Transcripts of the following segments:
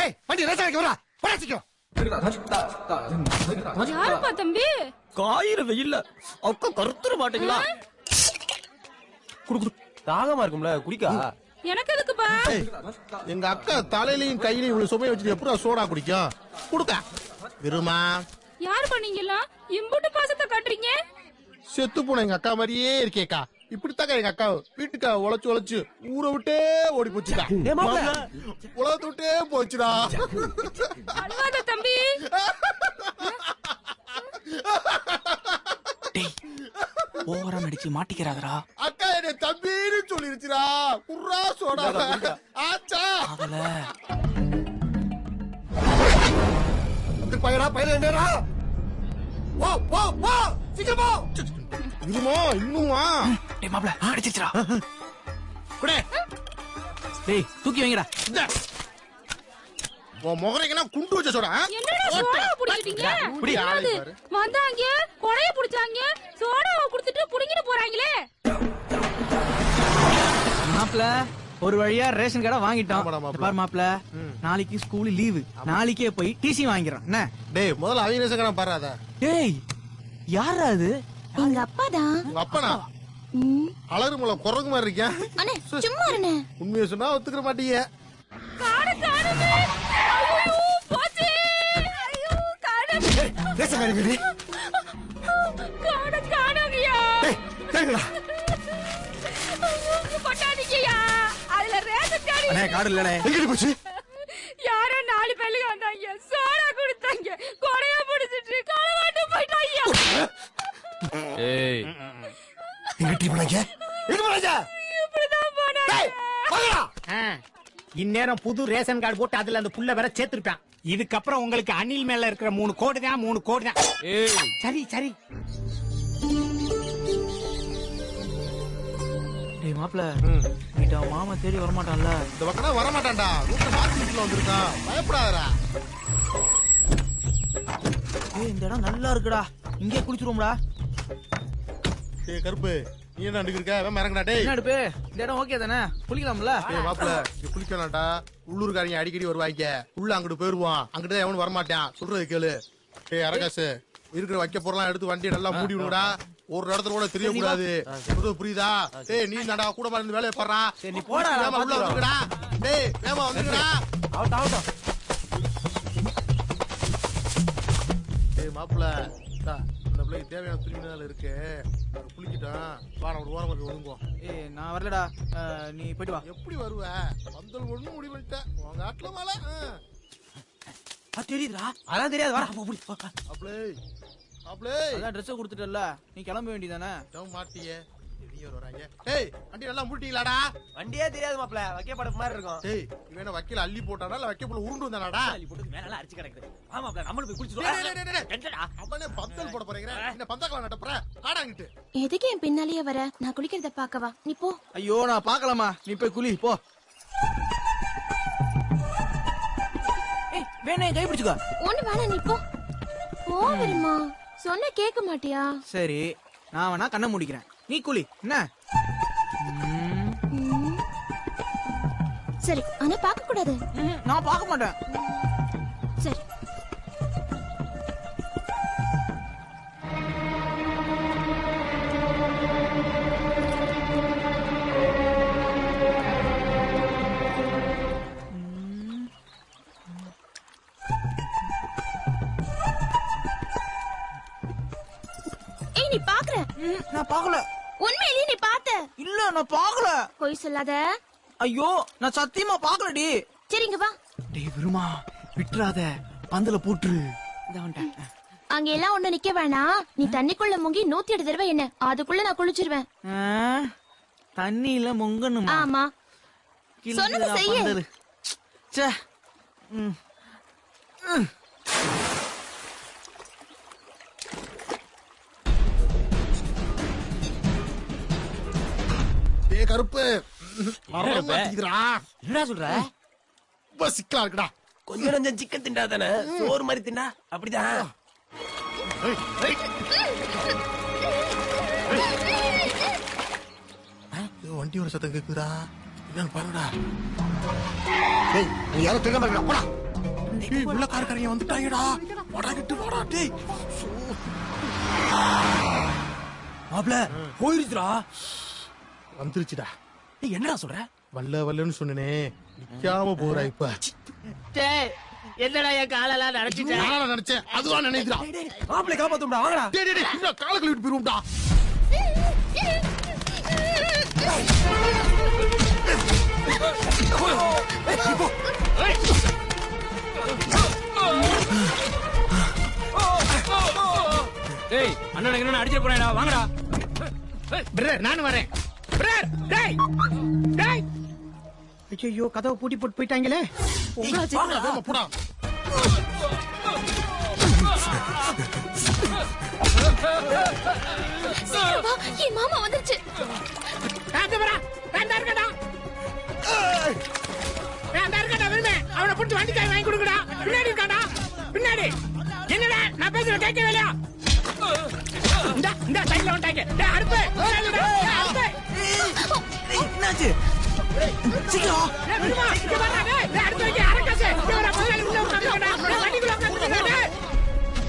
டேய் வண்டி ரேஸ் ஆகி வரா பராசிக்கோ. யாருப்பா தம்பி? காயிற வெயில்ல அக்கா கருத்துற மாட்டீங்களா? குடு குடு. தாகமா இருக்கும்ல குடிக்கா. எனக்கு எதுக்குப்பா? எங்க அக்கா தலையிலயும் கையிலயும் இவ்வளவு சுமையை வச்சுட்டு எப்படா சோடா குடிக்கும்? குடுக்க விருமா. யாரு பண்ணீங்களா? இம்புட்டு பாசத்தை காட்டுறீங்க. செத்து போன எங்க அக்கா மாதிரியே இருக்கேக்கா. இப்படித்தாக்கா எங்க அக்கா வீட்டுக்கா உழைச்சு உழைச்சு ஊரை விட்டே ஓடி போச்சுக்கா. உலகத்தை விட்டே போச்சுடா. அழுவாத தம்பி. ஓவரா நடிச்சு மாட்டிக்கிறாதரா. அக்கா என்ன தம்பின்னு சொல்லிருச்சுடா. குர்ரா சோடா ஆச்சா. அவள பையனா பையன் என்னடா? வா வா வா சீக்கிரமா. இருமா இன்னுமா? டேய் மாப்ள அடிச்சிச்சுடா. குடே. டேய் தூக்கி வைங்கடா. உன் முகரைக்கு குண்டு வச்ச சோடா. என்னடா சோடா புடிக்கிட்டீங்க? என்னது? வந்தாங்க கொடைய புடிச்சாங்க சோடாவை குடுத்துட்டு புடிங்கிட்டு போறாங்களே. மாப்ள ஒரு வழியா ரேஷன் கடை வாங்கிட்டோம். ஆமாடா மாப்ள. பாரு மாப்ள நாளைக்கு ஸ்கூல் லீவு. நாளைக்கே போய் டிசி வாங்கிக்கிறோம். என்ன? டேய் முதல்ல அவங்க ரேசக்கடை பாராத. டேய் யாரா அது? எங்க அப்பா தான். உங்க அப்பனா? அலறு முளை குரங்கு மாதிரி இருக்கியா? அண்ணே சும்மா இருண்ணே. உண்மையை சொன்னா ஒத்துக்கிற மாட்டீங்க. காண காணமே. ஐயோ போச்சு. ஐயோ காண. ரேசக்கடை வீடு. காண காணங்கயா. டேய் கேளுடா. பட்டானிக்கயா. அதுல ரேஷன் கார்டு. அண்ணே கார்டு இல்லனே. எங்கடி போச்சு? யாரோ 4 பேருக்கு வந்தாங்க சோடா குடுத்தாங்க கொடைய புடிச்சிட்டு களவாண்டு போயிட்டாங்க. ஏய் எங்க டீ பண்ணாங்க? எங்க பண்ணாங்க? இப்படிதான் போனாங்க. டேய் வாங்கடா. இந்நேரம் புது ரேஷன் கார்டு போட்டு அதுல அந்த புள்ள வேற சேர்த்திருப்பான். இதுக்கப்புறம் உங்களுக்கு அணில் மேல இருக்கிற 3 கோடி தான் 3 கோடி தான். ஏய் சரி சரி. டேய் மாப்ள வீட்டா மாமா தேடி வர மாட்டான்ல. இந்த பக்கம் வர மாட்டான்டா. ரூட்ல மார்க்கெட்ல வந்திருக்கான். பயப்படாதடா. ஏய் இந்த இடம் நல்லா இருக்குடா. இங்கே குளிச்சுருவோம்டா. டேய் கருப்பு நீ என்ன அண்டுக்கு இருக்க? வேற இறங்கடா டேய். என்ன அடுப்பு? இந்த இடம் ஓகே தானே? குளிக்கலாம்ல? டேய் மாப்ள இங்க குளிக்கலாம்டா. உள்ளூர்காரங்க அடிக்கடி வருவாங்க. உள்ள அங்கிட்டு போயிருவான். அங்கிட்டு எவனும் வர மாட்டான். சொல்றது கேளு. டேய் அரகாசு இருக்கிற வைக்க பொருளாம் எடுத்து வண்டியை நல்லா மூடி விடுடா. ஒரு இடத்துல கூட தெரியக்கூடாது. புரியுதா? டேய் நீ நடா கூட இருந்து வேலையை பாடுறா. நீ போடா. உள்ள வந்துடா. டேய் வேமா வந்துடா. ஆவட்டும் ஆவட்டும். டேய் மாப்ள இந்த பிள்ளைக்கு தேவையான துணிமணிகள் இருக்கு. குளிக்கிட்டான். வாரம் ஒரு வாரம் போய் ஒழுங்குவோம். ஏய் நான் வரலடா. நீ போயிட்டு வா. எப்படி வருவ? வந்தல் ஒண்ணு முடிவு பண்ணிட்டேன். உங்க ஆட்டுல மேல தெரியுதுடா. அதான் தெரியாது. வா அப்ளே அப்ளே அதான் ட்ரெஸ் கொடுத்துட்டல. நீ கிளம்ப வேண்டியதானே? மாட்டியே வெளியூர் வராங்க. டேய் வண்டி நல்லா மூட்டிங்களாடா? வண்டியே தெரியாது மாப்ள. வைக்க பட மாதிரி இருக்கும். டேய் இவன வக்கீல அள்ளி போட்டானா இல்ல வைக்க போல உருண்டு வந்தானாடா? அள்ளி போட்டு மேல எல்லாம் அரிச்சு கிடக்குது. ஆமா மாப்ள நம்மள போய் குளிச்சிடுவோம். என்னடா அவனே பந்தல் போட போறீங்க. என்ன பந்தக்கலாம் நட்ட போற? ஆடாங்கிட்டு. எதுக்கு என் பின்னாலேயே வர? நான் குளிக்கிறத பாக்கவா? நீ போ. ஐயோ நான் பாக்கலாமா? நீ போய் குளி போ. ஏய் வேணே கை பிடிச்சுக்கோ. ஒண்ணு வேணாம் நீ போ. போ வருமா? சொன்ன கேட்க மாட்டியா? சரி நான் வேணா கண்ணை மூடிக்கிறேன். நீ குளி. என்ன? சரி ஆனா பாக்க கூடாது. நான் பார்க்க மாட்டேன். சரி நீ பாக்குற? நான் பார்க்கல. உண்மையிலேயே நீ பார்த்த? இல்ல நான் பார்க்கல. பொய் சொல்லாத. ஐயோ நான் சத்தியமா பார்க்கலடி. சரிங்க வா. டேய் விருமா விட்டுறாத. பந்தல போட்டுரு. இத வந்துட்டேன். அங்க எல்லாம் ஒண்ணு நிக்க வேணாம். நீ தண்ணிக்குள்ள முங்கி 108 தடவை என்ன அதுக்குள்ள நான் குளிச்சிருவேன். தண்ணியில முங்கணுமா? ஆமா சொன்னது செய்ய. ச்சே. டேய் கருப்பு என்னடா சொல்ற? ரொம்ப சிக்கலா இருக்குடா. கொஞ்சம் நஞ்சம் சிக்கன் திண்டா தானே? சோறு மாதிரி திண்டா அப்படிதான். வண்டி ஒரு சத்தம் கேக்குதா? என்னன்னு பாருடா. டேய் நீ யாரோ திரும்ப போடா. டேய் உள்ளக்காரங்க வந்துட்டாங்கடா. வாடா கிட்டு வாடா டேய். மாப்ள போயிருச்சுடா. வந்துருச்சுடா. நீ என்னடா சொல்ற? வல்லன்னு சொன்னனே நிக்காம போறா இப்ப. என்னடா என் காலெல்லாம் நினைச்சிட்டேன். நான் நினைச்சேன் அதுதான் நினைக்கிறா. மாப்ள காப்பாத்தும்டா வாங்கடா. டேய் டேய் இந்த கால கழுவிட்டு போயிரும்டா. டேய் அண்ணன் என்ன அடிச்சிட்டு போறேடா வாங்கடா. பிரதர் நானும் வரேன். பிரதர் டேய் டேய். ஐயோ கதவை பூட்டி போட்டு போயிட்டாங்களே. வாடா வேகமா போடா. சீக்கிரம் வா, என் மாமா வந்துருச்சு. அவனை புடிச்சு வண்டி காய் வாங்கி கொடுங்கடா. பின்னாடி இருக்காடா பின்னாடி. என்னடா நான் பேசுற கேட்கவே இல்லையா? இந்த சைடுல வந்துட்டாங்க. டேய் அடுப்பு அடுப்பு. என்னாச்சு? சீக்கிரம் டேய் விடுமா இங்க வாடா. டேய் அடுப்பு வைக்க அரக்கசே. இவர முதல்ல உள்ள உட்கார்ந்துடா. வண்டிக்குள்ள உட்கார்ந்துடா.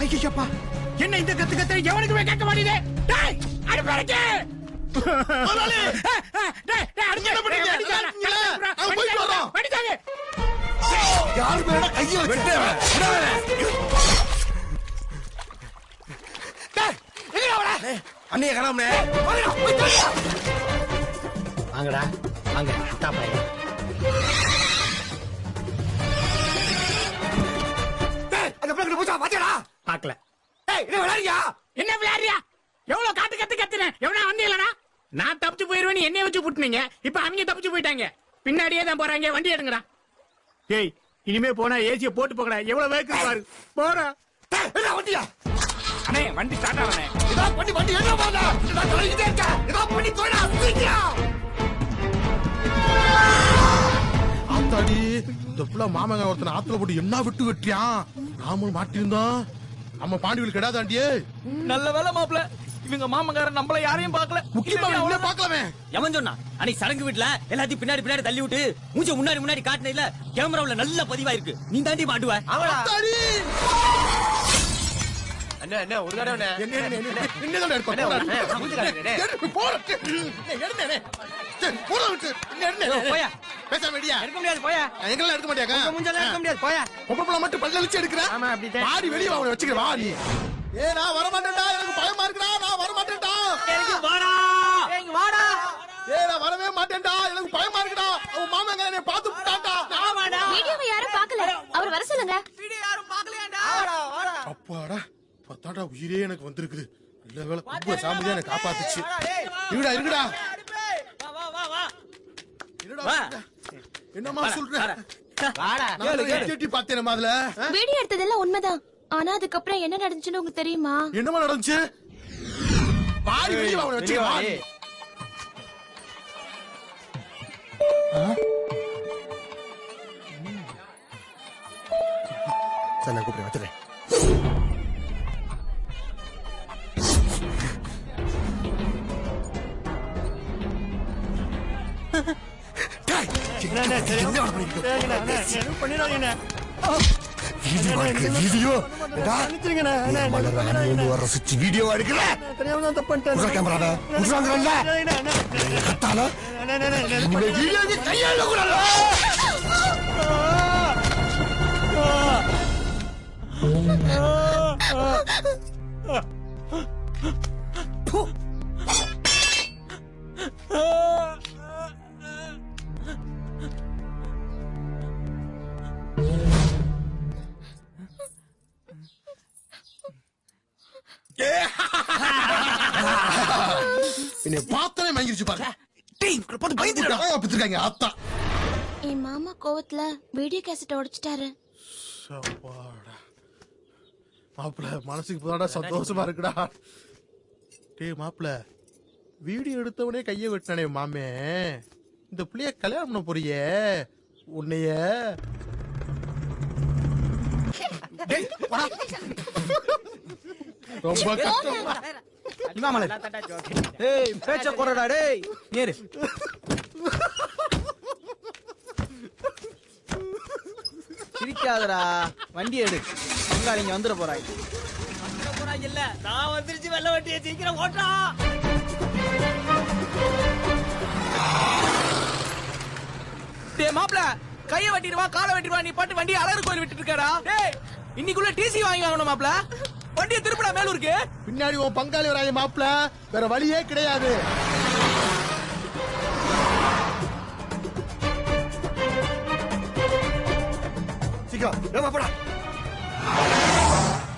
ஐயப்பா என்ன இந்த கத்து கத்து எவனுக்குமே கேட்க மாட்டேங்குது. டேய் அடுப்பு வைக்க. முதலாளி டேய் டேய் அடுப்பு என்ன பண்றீங்க? அவன் போய் வரோம். வண்டிதாங்க. யார் மேல கைய வச்ச? டேய் எங்கடா வர? அண்ணிய கராமனே. வாங்கடா வாங்க அத்தா பையன். டேய் அந்த பிள்ளை பூச்சா பாத்தியாடா? பார்க்கல. டேய் என்ன விளையாடுறியா? என்ன விளையாடுறியா? எவ்வளவு காத்து கத்து கத்துனேன். எவனா வந்தீங்களா? நான் தப்பிச்சு போயிருவேன் என்னைய வச்சு புட்டுனீங்க. இப்ப அவங்க தப்பிச்சு போயிட்டாங்க. பின்னாடியே தான் போறாங்க. வண்டி எடுங்கடா. ஏய் இனிமே போனா ஏசிய போட்டு போகடா. எவ்வளவு வேக்கு பாரு. போறா. டேய் என்ன வண்டியா? அண்ணே வண்டி ஸ்டார்ட் ஆவனே. இதா வண்டி என்ன போடா? நான் தொலைஞ்சிட்டே இருக்கேன். இதா பண்ணி போடா. சீக்கிரம். ஆத்தாடி இந்த புள்ள மாமங்க ஒருத்தன் ஆத்துல போட்டு என்ன விட்டு வெட்டியான். நாமும் மாட்டிருந்தோம். நம்ம பாண்டிகள் கெடாதாண்டியே. நல்ல வேலை மாப்ள, இவங்க மாமங்காரன் நம்மள யாரையும் பார்க்கல. முக்கியமா என்ன பார்க்கலாமே. எவன் சொன்னா? அன்னைக்கு சடங்கு வீட்டுல எல்லாத்தையும் பின்னாடி தள்ளி விட்டு மூஞ்ச முன்னாடி காட்டினதுல கேமராவுல நல்ல பதிவாயிருக்கு. நீ தாண்டி மாட்டுவ. ஆத்தாடி என்ன ஒரு தடவை என்னதான் எடுப்பா போயா பேசாம வெடியா எடுக்க முடியாது. போயா எங்கெல்லாம் எடுக்க மாட்டியாக்கா மூஞ்செல்லாம் எடுக்க முடியாது. போயா பொம்பளை மட்டும் பல்ல வச்சு எடுக்கிறேன். ஆமா அப்படிதான். வாடி வெளியே அவனை வச்சுக்கிற வா நீ. நான் வர மாட்டேன்டா. எனக்கு பயமா இருக்குடா. நான் வர மாட்டேன்டா. வாடா வாடா. நான் வரவே மாட்டேன்டா. எனக்கு பயமா இருக்குடா. அவன் மாமங்க என்னை பார்த்து விட்டான்டா. வீடியோவை யாரும் பார்க்கல. அவர் வர சொல்லுங்க. அப்பாடா பத்தாடா உயிரே எனக்கு வந்திருக்குது. நல்ல வேலை குப்பை சாமி எனக்கு காப்பாத்துச்சு. இருக்குடா என்னமா சொல்ற? கேட்டி பார்த்தேன் அதுல. வீடியோ எடுத்ததெல்லாம் உண்மைதான். ஆனா அதுக்கப்புறம் என்ன நடந்துச்சுன்னு உங்களுக்கு தெரியுமா? என்னமா நடந்துச்சு? வாடி வெளியே அவனை வச்சு வா. சார் நான் கூப்பிடுறேன் வச்சுறேன். வீடியோ எடுக்கல கேமரா கையாள கூடாது. என்னை பார்த்தனே மயங்கிருச்சு பாரு. பயந்துருக்காங்க ஆத்தா. என் மாமா கோவத்துல வீடியோ கேசட் உடைச்சிட்டாரு. மாப்பிள மனசுக்கு இப்பதாடா சந்தோஷமா இருக்குடா. டேய் மாப்பிள வீடியோ எடுத்தவனே கைய வெட்டினானே மாமே. இந்த பிள்ளைய கல்யாணம் பண்ண போறியே உன்னைய. ரொம்ப கஷ்டம். ஏய் பேச்ச குறடா டேய். நேரு சிரிக்க நிக்காதடா, வண்டி எடு. பங்காளிங்க வந்துட போறாங்க. இல்ல நான் வந்துருச்சு, வெள்ள வண்டியை சீக்கிரம் ஓட்டா. டேய் மாப்ள, கைய வெட்டிடுவா, காலை வெட்டிடுவா, நீ பாட்டு வண்டி அலறு கோயில் விட்டுட்டு இருக்கடா. டேய் இன்னைக்குள்ள டிசி வாங்கி வாங்கணும் மாப்ள. வண்டியை திருப்படா மேலூருக்கு. பின்னாடி உன் பங்காளி வராங்க மாப்பிள, வேற வழியே கிடையாது.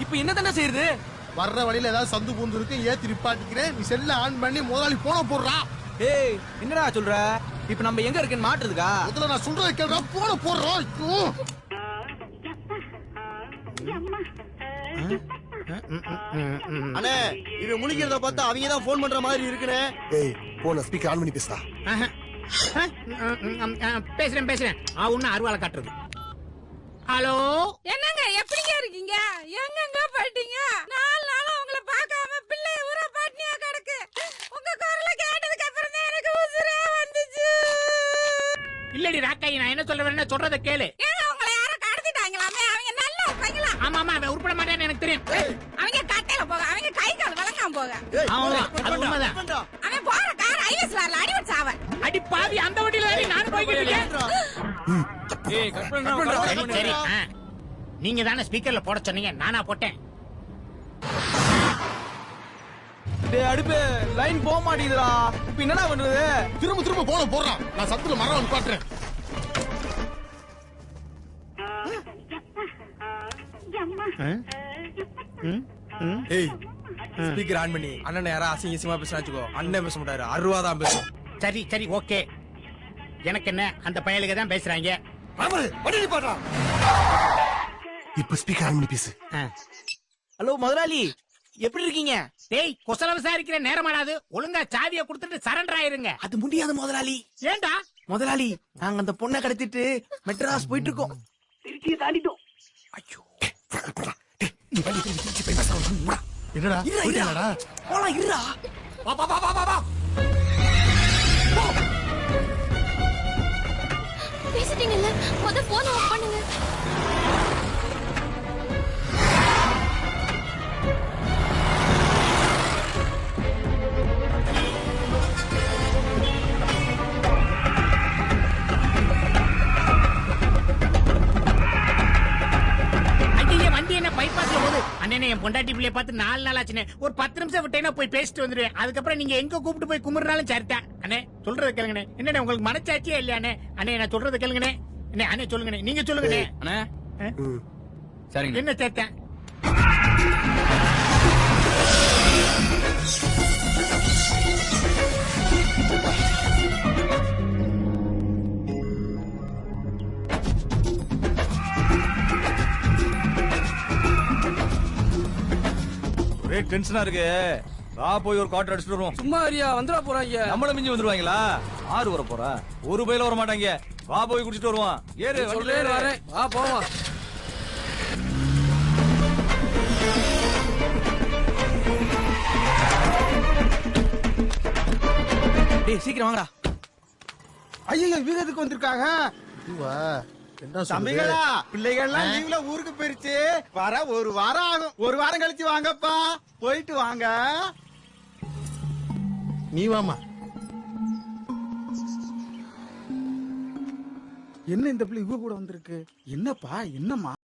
இப்ப என்ன தானே செய்யுது? வர்ற வழியில ஏதாவது சந்து பூந்து இருக்கு, ஏத்தி நிப்பாட்டிக்கிறேன். நீ செல்ல ஆன் பண்ணி முதலாளி போன போடுறா. ஏய் என்னடா சொல்ற? இப்ப நம்ம எங்க இருக்குன்னு மாட்டுறதுக்கா? முதல்ல நான் சொல்றதை கேளுடா, போன போடுறோம். அண்ணே இவன் முழிக்கிறத பார்த்தா அவங்க தான் போன் பண்ற மாதிரி இருக்குனே. ஏய் போன ஸ்பீக்கர் ஆன் பண்ணி பேசுடா. பேசுறேன் ஒண்ணு அருவாளை காட்டுறது. ஹலோ, என்னங்க எப்படிங்க இருக்கீங்க? எங்கங்க போயிட்டீங்க? 4 நாளா உங்களை பார்க்காம பிள்ளை ஊரா பாட்னியா கிடக்கு. உங்க குரலை கேட்டதுக்கு அப்புறம் தான் எனக்கு உசுரே வந்துச்சு. இல்லடி ராக்காயி, நான் என்ன சொல்றேன் சொல்றத கேளு. ஏங்க உங்களை யாரோ கடத்திட்டாங்களாமே? அவங்க நல்ல பையங்களா? ஆமா அவன் உருப்பட மாட்டான்னு எனக்கு தெரியும். அவங்க கட்டையில போக, அவங்க கை கால் வளர்க்காம போக. ஆமா, அது உண்மைதான். அவன் போற கார் ஐஎஸ் வரல, அடிவட் சாவன். அடி பாவி, அந்த வண்டியில ஏறி நான் போய்கிட்டு இருக்கேன். ஏய் கட் பண்ணு. சரி நீங்க தானே ஸ்பீக்கர்ல போட சொன்னீங்க, நானா போட்டேன். டேய் அடுப்பு லைன் போக மாட்டேங்குதுடா. இப்ப என்னடா பண்றது? திரும்ப போன போடுறான். நான் சத்துல மரம் வந்து பாட்டுறேன். ஏய் ஸ்பீக்கர் ஆன் பண்ணி அண்ணன் யாரா அசிங்கமா பேசுனா வச்சுக்கோ. அண்ணன் பேச மாட்டாரு, அருவாதான் பேசும். சரி ஓகே. எனக்கு என்ன, அந்த பயலுக தான் பேசுறாங்க. இப்ப ஸ்பீக்கர் ஆன் பண்ணி பேசு. ஹலோ முதலாளி, எப்படி இருக்கீங்க? டேய் குசல விசாரிக்கிற நேரமாடாது, ஒழுங்கா சாவியை கொடுத்துட்டு சரண்டர் ஆயிருங்க. அது முடியாது முதலாளி. ஏண்டா? முதலாளி நாங்க அந்த பொண்ணை கடத்திட்டு மெட்ராஸ் போயிட்டு இருக்கோம். திருச்சியை தாண்டிட்டோம். ஐயோ என்னடா போயிட்டாங்கடா? போலாம் இருடா. வா. பேசிட்டீங்கல்ல, முத போன் ஆஃப் பண்ணுங்க. வண்டி என்ன பைபாஸ்ல போகுது. அண்ணே என் பொண்டாட்டி பிள்ளைய பார்த்து 4 நாள் ஆச்சுனே. ஒரு 10 நிமிஷம் விட்டேன்னா போய் பேசிட்டு வந்துடுவேன். அதுக்கப்புறம் நீங்க எங்க கூப்பிட்டு போய் கும்பிடுறாலும் சரிதான். அண்ணே சொல்றது கேளுங்கண்ணே. என்னண்ணே உங்களுக்கு மனச்சாட்சியே இல்லையாண்ணே? அண்ணே நான் சொல்றது கேளுங்கண்ணே. அண்ணே சொல்லுங்கண்ணே, நீங்க சொல்லுங்கண்ணே. அண்ணே சரிங்க. என்ன சேர்த்தேன்? ஒரே டென்ஷனா இருக்கு. வா போய் ஒரு குவார்டர் அடிச்சுட்டு வருவோம். சும்மா அறியா வந்துட போறாங்க. நம்மள மிஞ்சி வந்துருவாங்களா? ஆறு வர போறா, ஒரு பையில வர மாட்டாங்க. வா போய் குடிச்சிட்டு வருவான். ஏறு வண்டியில ஏறு. வரேன், வா போவோம். டேய் சீக்கிரம் வாங்கடா. ஐயோ இவங்க எதுக்கு வந்திருக்காங்க? இதுவா? என்ன தம்பிகளா, பிள்ளைகள்லாம் லீவ்ல ஊருக்கு போயிருச்சு. வர ஒரு வாரம் ஆகும். ஒரு வாரம் கழிச்சு வாங்கப்பா, போயிட்டு வாங்க. நீ வாமா. என்ன இந்த பிள்ளை இவ கூட வந்திருக்கு? என்னப்பா என்னம்மா?